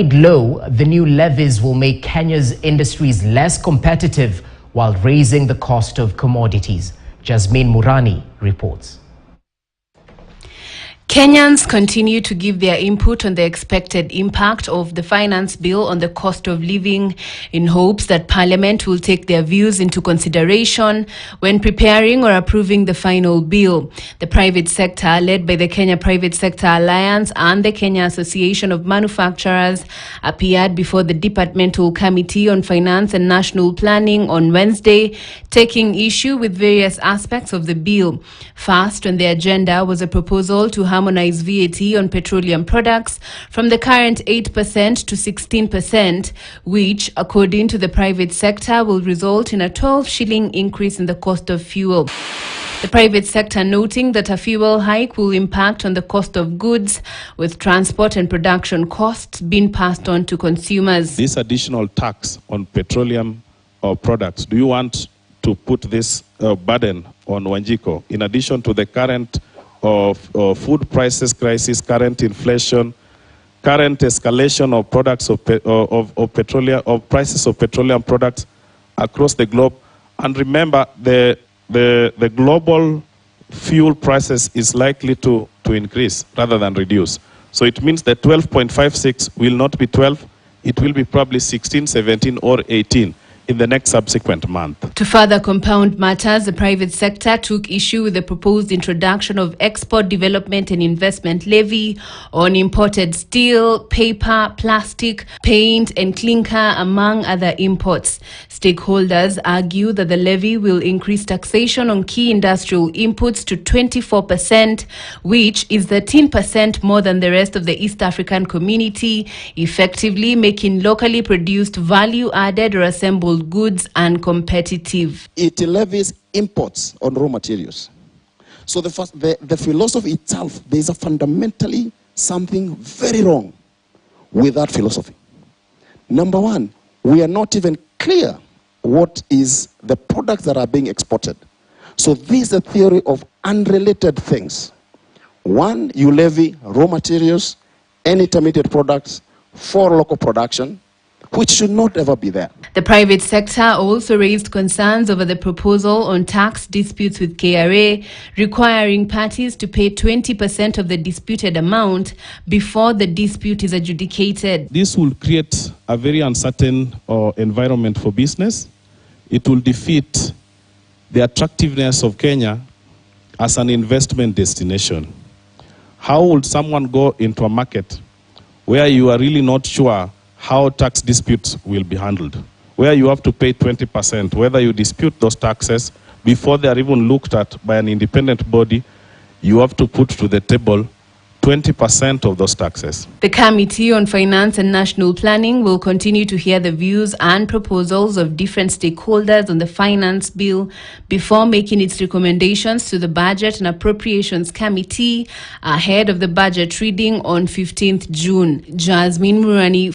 Low, the new levies will make Kenya's industries less competitive while raising the cost of commodities. Jasmine Murani reports. Kenyans continue to give their input on the expected impact of the finance bill on the cost of living in hopes that Parliament will take their views into consideration when preparing or approving the final bill. The private sector, led by the Kenya Private Sector Alliance and the Kenya Association of Manufacturers, appeared before the Departmental Committee on Finance and National Planning on Wednesday, taking issue with various aspects of the bill. First on the agenda was a proposal to harmonize VAT on petroleum products from the current 8% to 16%, which, according to the private sector, will result in a 12 shilling increase in the cost of fuel. The private sector noting that a fuel hike will impact on the cost of goods, with transport and production costs being passed on to consumers. This additional tax on petroleum products, do you want to put this burden on Wanjiko in addition to the current food prices crisis, current inflation, current escalation of products of prices of petroleum products across the globe? And remember, the global fuel prices is likely to increase rather than reduce. So it means that 12.56 will not be 12, it will be probably 16, 17 or 18 in the next subsequent month. To further compound matters, the private sector took issue with the proposed introduction of Export Development and Investment Levy on imported steel, paper, plastic, paint and clinker, among other imports. Stakeholders argue that the levy will increase taxation on key industrial inputs to 24%, which is 13% more than the rest of the East African community, effectively making locally produced value-added or assembled goods uncompetitive. It levies imports on raw materials. So the philosophy itself, there is a fundamentally something very wrong with that philosophy. Number one, we are not even clear what is the products that are being exported. So this is a theory of unrelated things. One, you levy raw materials and intermediate products for local production, which should not ever be there. The private sector also raised concerns over the proposal on tax disputes with KRA, requiring parties to pay 20% of the disputed amount before the dispute is adjudicated. This will create a very uncertain environment for business. It will defeat the attractiveness of Kenya as an investment destination. How would someone go into a market where you are really not sure how tax disputes will be handled, where you have to pay 20%, whether you dispute those taxes before they are even looked at by an independent body, you have to put to the table 20% of those taxes. The Committee on Finance and National Planning will continue to hear the views and proposals of different stakeholders on the finance bill before making its recommendations to the Budget and Appropriations Committee ahead of the budget reading on 15th June. Jasmine Murani.